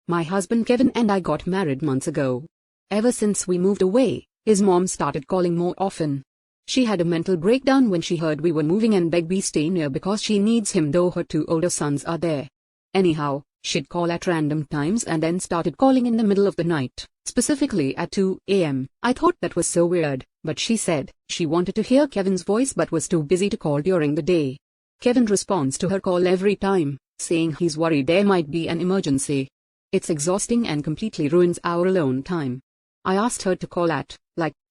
My husband Kevin and I got married months ago. Ever since we moved away, his mom started calling more often. She had a mental breakdown when she heard we were moving and begged we stay near because she needs him, though her two older sons are there. Anyhow, she'd call at random times and then started calling in the middle of the night, specifically at 2 a.m. I thought that was so weird, but she said she wanted to hear Kevin's voice but was too busy to call during the day. Kevin responds to her call every time, saying he's worried there might be an emergency. It's exhausting and completely ruins our alone time. I asked her to call at,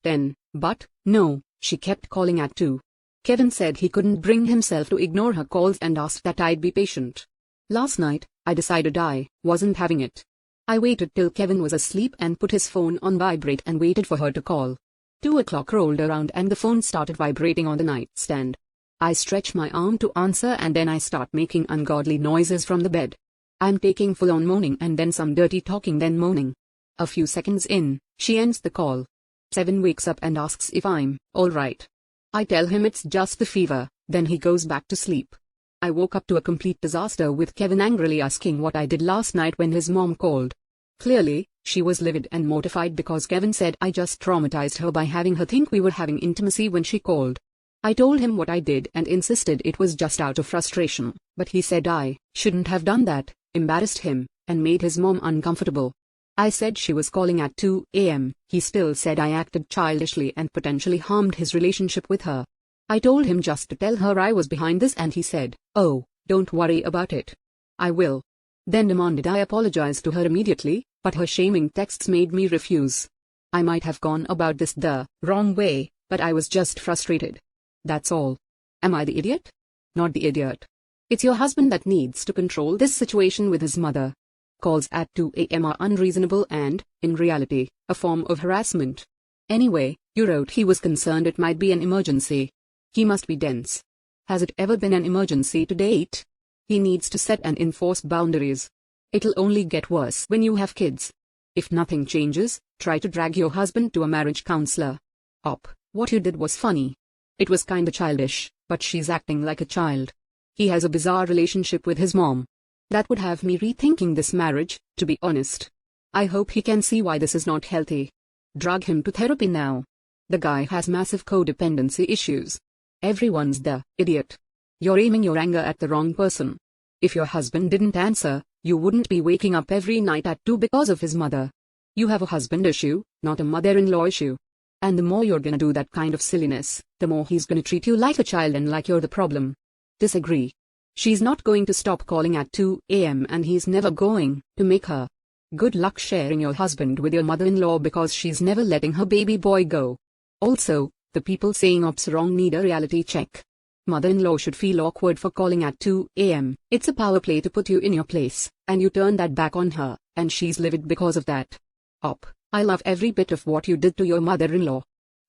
10, but, no, she kept calling at 2. Kevin said he couldn't bring himself to ignore her calls and asked that I'd be patient. Last night, I decided I wasn't having it. I waited till Kevin was asleep and put his phone on vibrate and waited for her to call. 2 o'clock rolled around and the phone started vibrating on the nightstand. I stretch my arm to answer and then I start making ungodly noises from the bed. I'm taking full-on moaning and then some dirty talking, then moaning. A few seconds in, she ends the call. 7 wakes up and asks if I'm alright. I tell him it's just the fever, then he goes back to sleep. I woke up to a complete disaster with Kevin angrily asking what I did last night when his mom called. Clearly, she was livid and mortified because Kevin said I just traumatized her by having her think we were having intimacy when she called. I told him what I did and insisted it was just out of frustration, but he said I shouldn't have done that, embarrassed him, and made his mom uncomfortable. I said she was calling at 2 a.m. He still said I acted childishly and potentially harmed his relationship with her. I told him just to tell her I was behind this and he said, "Oh, don't worry about it. I will." Then demanded I apologize to her immediately, but her shaming texts made me refuse. I might have gone about this the wrong way, but I was just frustrated. That's all. Am I the idiot? Not the idiot. It's your husband that needs to control this situation with his mother. Calls at 2 a.m. are unreasonable and, in reality, a form of harassment. Anyway, you wrote he was concerned it might be an emergency. He must be dense. Has it ever been an emergency to date? He needs to set and enforce boundaries. It'll only get worse when you have kids. If nothing changes, try to drag your husband to a marriage counselor. What you did was funny. It was kinda childish, but she's acting like a child. He has a bizarre relationship with his mom. That would have me rethinking this marriage, to be honest. I hope he can see why this is not healthy. Drag him to therapy now. The guy has massive codependency issues. Everyone's the idiot. You're aiming your anger at the wrong person. If your husband didn't answer, you wouldn't be waking up every night at 2 because of his mother. You have a husband issue, not a mother-in-law issue. And the more you're gonna do that kind of silliness, the more he's gonna treat you like a child and like you're the problem. Disagree. She's not going to stop calling at 2 a.m. and he's never going to make her. Good luck sharing your husband with your mother-in-law because she's never letting her baby boy go. Also, the people saying ops wrong need a reality check. Mother-in-law should feel awkward for calling at 2 a.m. It's a power play to put you in your place, and you turn that back on her, and she's livid because of that. I love every bit of what you did to your mother-in-law.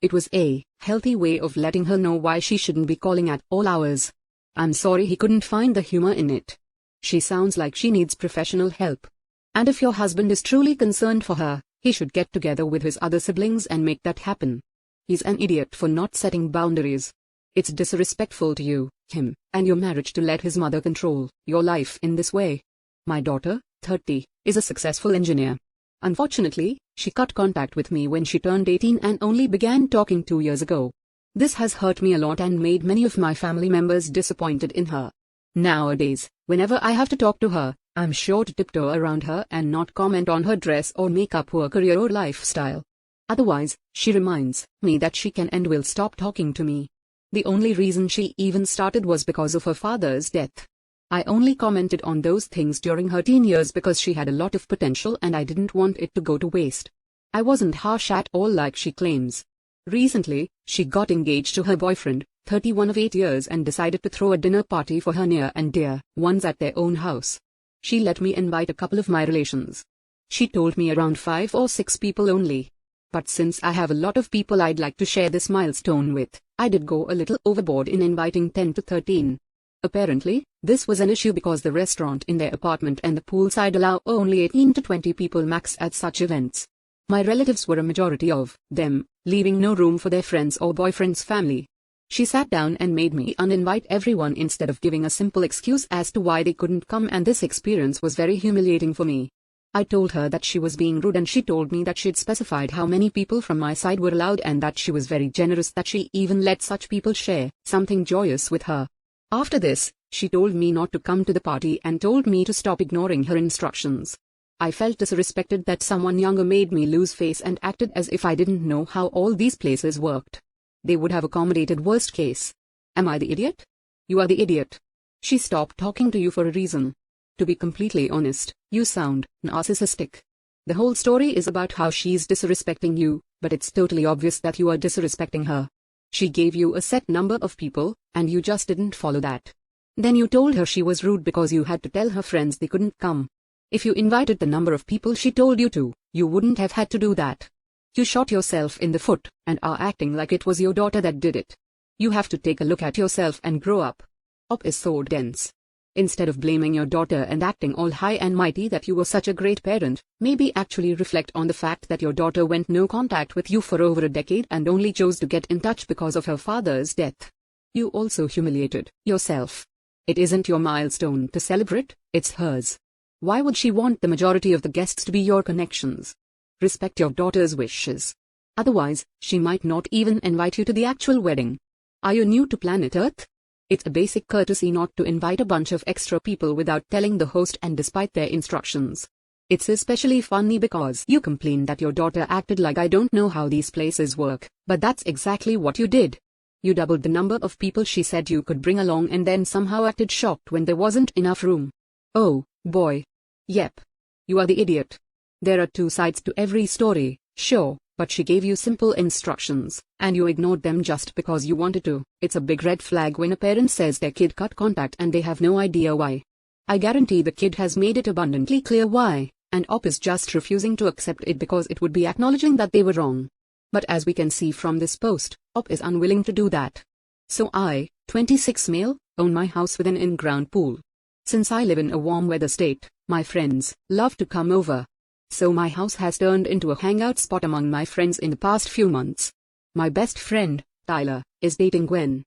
It was a healthy way of letting her know why she shouldn't be calling at all hours. I'm sorry he couldn't find the humor in it. She sounds like she needs professional help. And if your husband is truly concerned for her, he should get together with his other siblings and make that happen. He's an idiot for not setting boundaries. It's disrespectful to you, him, and your marriage to let his mother control your life in this way. My daughter, 30, is a successful engineer. Unfortunately, she cut contact with me when she turned 18 and only began talking 2 years ago. This has hurt me a lot and made many of my family members disappointed in her. Nowadays, whenever I have to talk to her, I'm sure to tiptoe around her and not comment on her dress or makeup or career or lifestyle. Otherwise, she reminds me that she can and will stop talking to me. The only reason she even started was because of her father's death. I only commented on those things during her teen years because she had a lot of potential and I didn't want it to go to waste. I wasn't harsh at all like she claims. Recently, she got engaged to her boyfriend, 31 of 8 years, and decided to throw a dinner party for her near and dear ones at their own house. She let me invite a couple of my relations. She told me around 5 or 6 people only. But since I have a lot of people I'd like to share this milestone with, I did go a little overboard in inviting 10 to 13. Apparently, this was an issue because the restaurant in their apartment and the poolside allow only 18 to 20 people max at such events. My relatives were a majority of them, leaving no room for their friends or boyfriend's family. She sat down and made me uninvite everyone instead of giving a simple excuse as to why they couldn't come, and this experience was very humiliating for me. I told her that she was being rude and she told me that she'd specified how many people from my side were allowed and that she was very generous, that she even let such people share something joyous with her. After this, she told me not to come to the party and told me to stop ignoring her instructions. I felt disrespected that someone younger made me lose face and acted as if I didn't know how all these places worked. They would have accommodated worst case. Am I the idiot? You are the idiot. She stopped talking to you for a reason. To be completely honest, you sound narcissistic. The whole story is about how she's disrespecting you, but it's totally obvious that you are disrespecting her. She gave you a set number of people, and you just didn't follow that. Then you told her she was rude because you had to tell her friends they couldn't come. If you invited the number of people she told you to, you wouldn't have had to do that. You shot yourself in the foot, and are acting like it was your daughter that did it. You have to take a look at yourself and grow up. Up is so dense. Instead of blaming your daughter and acting all high and mighty that you were such a great parent, maybe actually reflect on the fact that your daughter went no contact with you for over a decade and only chose to get in touch because of her father's death. You also humiliated yourself. It isn't your milestone to celebrate, it's hers. Why would she want the majority of the guests to be your connections? Respect your daughter's wishes. Otherwise, she might not even invite you to the actual wedding. Are you new to planet Earth? It's a basic courtesy not to invite a bunch of extra people without telling the host and despite their instructions. It's especially funny because you complain that your daughter acted like I don't know how these places work, but that's exactly what you did. You doubled the number of people she said you could bring along and then somehow acted shocked when there wasn't enough room. Oh, boy. Yep. You are the idiot. There are two sides to every story, sure, but she gave you simple instructions, and you ignored them just because you wanted to. It's a big red flag when a parent says their kid cut contact and they have no idea why. I guarantee the kid has made it abundantly clear why, and Op is just refusing to accept it because it would be acknowledging that they were wrong. But as we can see from this post, Op is unwilling to do that. So I, 26 male, own my house with an in-ground pool. Since I live in a warm weather state, my friends love to come over. So my house has turned into a hangout spot among my friends in the past few months. My best friend, Tyler, is dating Gwen.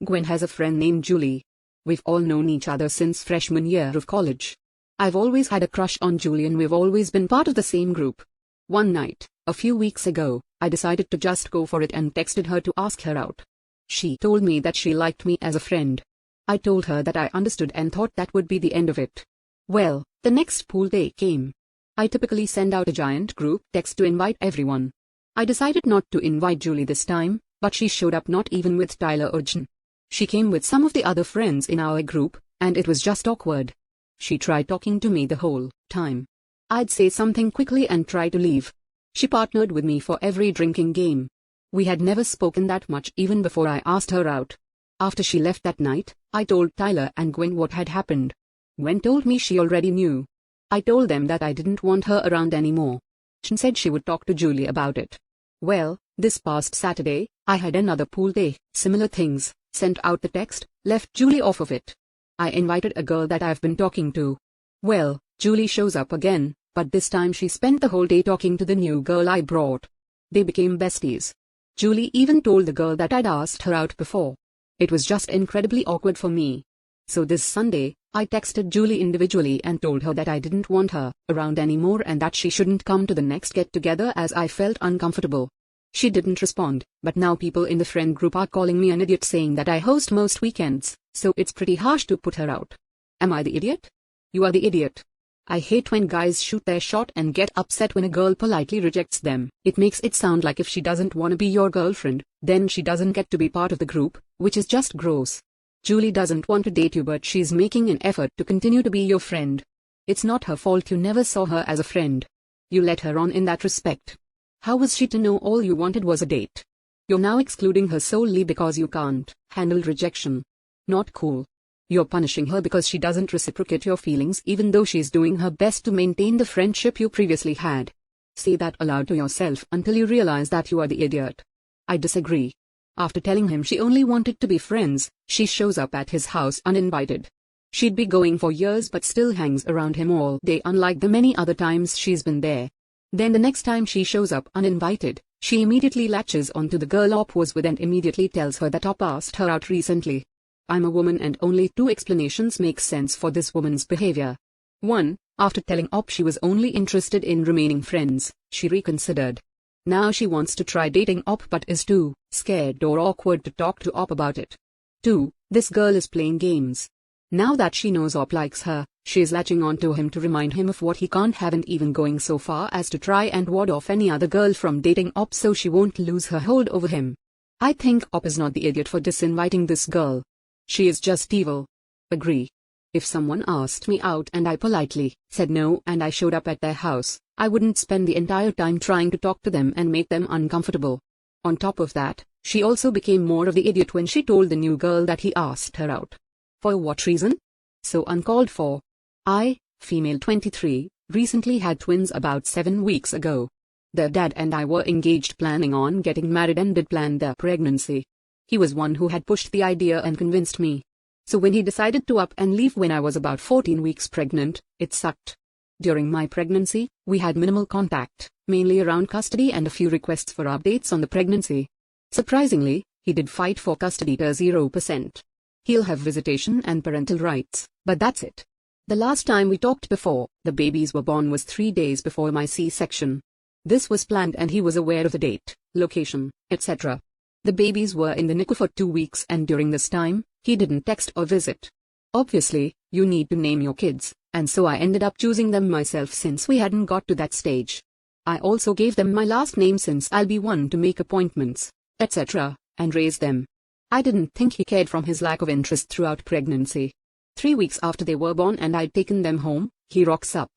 Gwen has a friend named Julie. We've all known each other since freshman year of college. I've always had a crush on Julie and we've always been part of the same group. One night, a few weeks ago, I decided to just go for it and texted her to ask her out. She told me that she liked me as a friend. I told her that I understood and thought that would be the end of it. Well, the next pool day came. I typically send out a giant group text to invite everyone. I decided not to invite Julie this time, but she showed up not even with Tyler or Jen. She came with some of the other friends in our group, and it was just awkward. She tried talking to me the whole time. I'd say something quickly and try to leave. She partnered with me for every drinking game. We had never spoken that much even before I asked her out. After she left that night, I told Tyler and Gwen what had happened. Gwen told me she already knew. I told them that I didn't want her around anymore. Jen said she would talk to Julie about it. Well, this past Saturday, I had another pool day, similar things, sent out the text, left Julie off of it. I invited a girl that I've been talking to. Well, Julie shows up again, but this time she spent the whole day talking to the new girl I brought. They became besties. Julie even told the girl that I'd asked her out before. It was just incredibly awkward for me. So this Sunday, I texted Julie individually and told her that I didn't want her around anymore and that she shouldn't come to the next get-together as I felt uncomfortable. She didn't respond, but now people in the friend group are calling me an idiot saying that I host most weekends, so it's pretty harsh to put her out. Am I the idiot? You are the idiot. I hate when guys shoot their shot and get upset when a girl politely rejects them. It makes it sound like if she doesn't want to be your girlfriend, then she doesn't get to be part of the group, which is just gross. Julie doesn't want to date you but she's making an effort to continue to be your friend. It's not her fault you never saw her as a friend. You let her on in that respect. How was she to know all you wanted was a date? You're now excluding her solely because you can't handle rejection. Not cool. You're punishing her because she doesn't reciprocate your feelings even though she's doing her best to maintain the friendship you previously had. Say that aloud to yourself until you realize that you are the idiot. I disagree. After telling him she only wanted to be friends, she shows up at his house uninvited. She'd be going for years but still hangs around him all day unlike the many other times she's been there. Then the next time she shows up uninvited, she immediately latches onto the girl Op was with and immediately tells her that Op asked her out recently. I'm a woman and only two explanations make sense for this woman's behavior. 1. After telling Op she was only interested in remaining friends, she reconsidered. Now she wants to try dating Op but is too scared or awkward to talk to Op about it. 2. This girl is playing games. Now that she knows Op likes her, she is latching on to him to remind him of what he can't have and even going so far as to try and ward off any other girl from dating Op so she won't lose her hold over him. I think Op is not the idiot for disinviting this girl. She is just evil. Agree. If someone asked me out and I politely said no and I showed up at their house, I wouldn't spend the entire time trying to talk to them and make them uncomfortable. On top of that, she also became more of the idiot when she told the new girl that he asked her out. For what reason? So uncalled for. I, female 23, recently had twins about 7 weeks ago. Their dad and I were engaged planning on getting married and did plan their pregnancy. He was one who had pushed the idea and convinced me. So when he decided to up and leave when I was about 14 weeks pregnant, it sucked. During my pregnancy, we had minimal contact, mainly around custody and a few requests for updates on the pregnancy. Surprisingly, he did fight for custody to 0%. He'll have visitation and parental rights, but that's it. The last time we talked before the babies were born was 3 days before my C-section. This was planned and he was aware of the date, location, etc. The babies were in the NICU for 2 weeks and during this time, he didn't text or visit. Obviously, you need to name your kids, and so I ended up choosing them myself since we hadn't got to that stage. I also gave them my last name since I'll be one to make appointments, etc., and raise them. I didn't think he cared from his lack of interest throughout pregnancy. 3 weeks after they were born and I'd taken them home, he rocks up.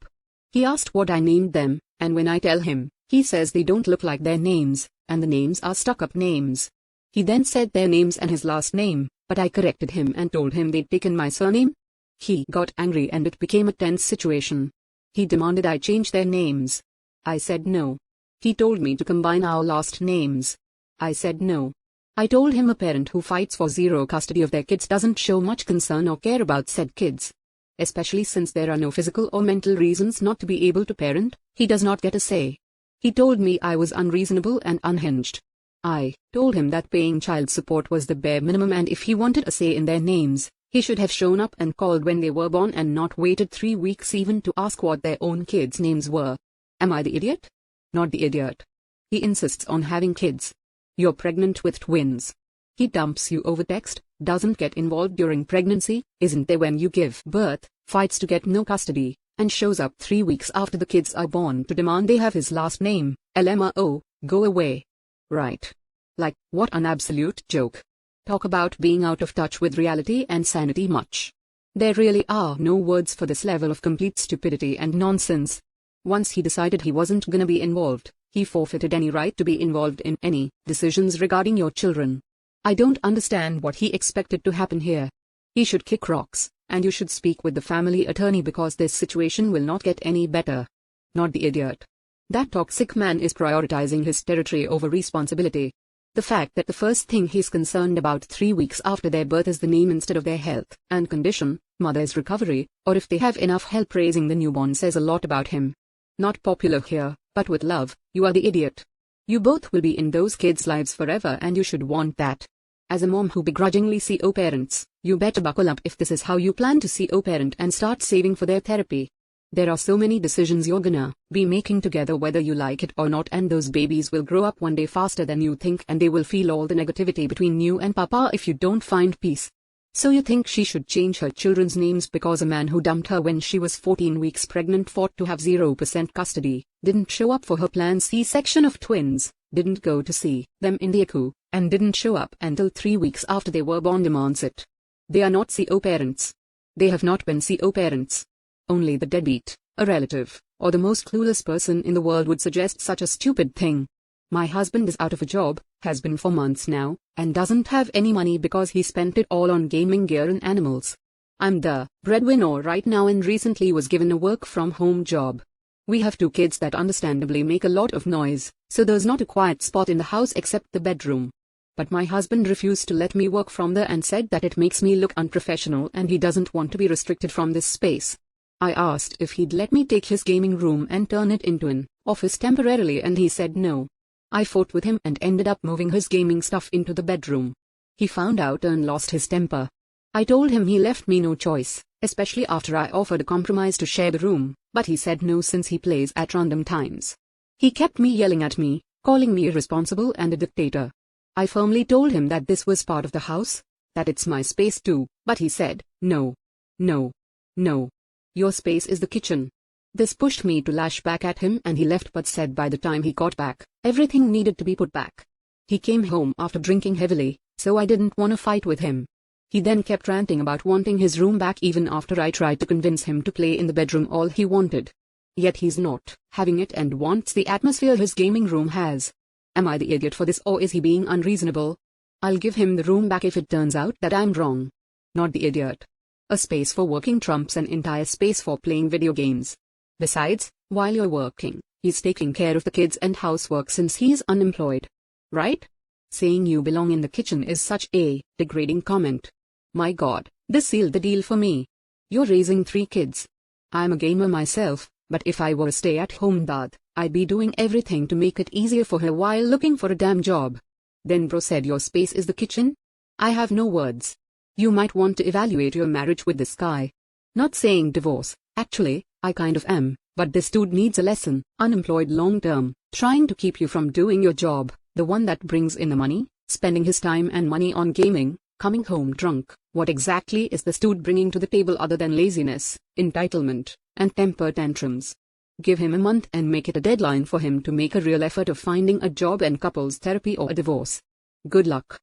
He asked what I named them, and when I tell him, he says they don't look like their names, and the names are stuck-up names. He then said their names and his last name, but I corrected him and told him they'd taken my surname. He got angry and it became a tense situation. He demanded I change their names. I said no. He told me to combine our last names. I said no. I told him a parent who fights for zero custody of their kids doesn't show much concern or care about said kids. Especially since there are no physical or mental reasons not to be able to parent, he does not get a say. He told me I was unreasonable and unhinged. I told him that paying child support was the bare minimum and if he wanted a say in their names, he should have shown up and called when they were born and not waited 3 weeks even to ask what their own kids' names were. Am I the idiot? Not the idiot. He insists on having kids. You're pregnant with twins. He dumps you over text, doesn't get involved during pregnancy, isn't there when you give birth, fights to get no custody, and shows up 3 weeks after the kids are born to demand they have his last name. LMAO, go away. Right. Like, what an absolute joke. Talk about being out of touch with reality and sanity much. There really are no words for this level of complete stupidity and nonsense. Once he decided he wasn't gonna be involved, he forfeited any right to be involved in any decisions regarding your children. I don't understand what he expected to happen here. He should kick rocks, and you should speak with the family attorney because this situation will not get any better. Not the idiot. That toxic man is prioritizing his territory over responsibility. The fact that the first thing he's concerned about 3 weeks after their birth is the name instead of their health and condition, mother's recovery, or if they have enough help raising the newborn says a lot about him. Not popular here, but with love, you are the idiot. You both will be in those kids' lives forever and you should want that. As a mom who begrudgingly CO parents, you better buckle up if this is how you plan to CO parent and start saving for their therapy. There are so many decisions you're gonna be making together whether you like it or not, and those babies will grow up one day faster than you think and they will feel all the negativity between you and Papa if you don't find peace. So you think she should change her children's names because a man who dumped her when she was 14 weeks pregnant fought to have 0% custody, didn't show up for her planned C-section of twins, didn't go to see them in the ICU, and didn't show up until 3 weeks after they were born demands it. They are not CO parents. They have not been CO parents. Only the deadbeat, a relative, or the most clueless person in the world would suggest such a stupid thing. My husband is out of a job, has been for months now, and doesn't have any money because he spent it all on gaming gear and animals. I'm the breadwinner right now and recently was given a work-from-home job. We have 2 kids that understandably make a lot of noise, so there's not a quiet spot in the house except the bedroom. But my husband refused to let me work from there and said that it makes me look unprofessional and he doesn't want to be restricted from this space. I asked if he'd let me take his gaming room and turn it into an office temporarily and he said no. I fought with him and ended up moving his gaming stuff into the bedroom. He found out and lost his temper. I told him he left me no choice, especially after I offered a compromise to share the room, but he said no since he plays at random times. He kept me yelling at me, calling me irresponsible and a dictator. I firmly told him that this was part of the house, that it's my space too, but he said, no. No. No. Your space is the kitchen. This pushed me to lash back at him and he left, but said by the time he got back, everything needed to be put back. He came home after drinking heavily, so I didn't want to fight with him. He then kept ranting about wanting his room back even after I tried to convince him to play in the bedroom all he wanted. Yet he's not having it and wants the atmosphere his gaming room has. Am I the idiot for this, or is he being unreasonable? I'll give him the room back if it turns out that I'm wrong. Not the idiot. A space for working trumps an entire space for playing video games. Besides, while you're working, he's taking care of the kids and housework since he's unemployed. Right? Saying you belong in the kitchen is such a degrading comment. My God, this sealed the deal for me. You're raising 3 kids. I'm a gamer myself, but if I were a stay-at-home dad, I'd be doing everything to make it easier for her while looking for a damn job. Then bro said your space is the kitchen? I have no words. You might want to evaluate your marriage with this guy. Not saying divorce, actually, I kind of am, but this dude needs a lesson. Unemployed long term, trying to keep you from doing your job, the one that brings in the money, spending his time and money on gaming, coming home drunk. What exactly is this dude bringing to the table other than laziness, entitlement, and temper tantrums? Give him a month and make it a deadline for him to make a real effort of finding a job and couples therapy or a divorce. Good luck.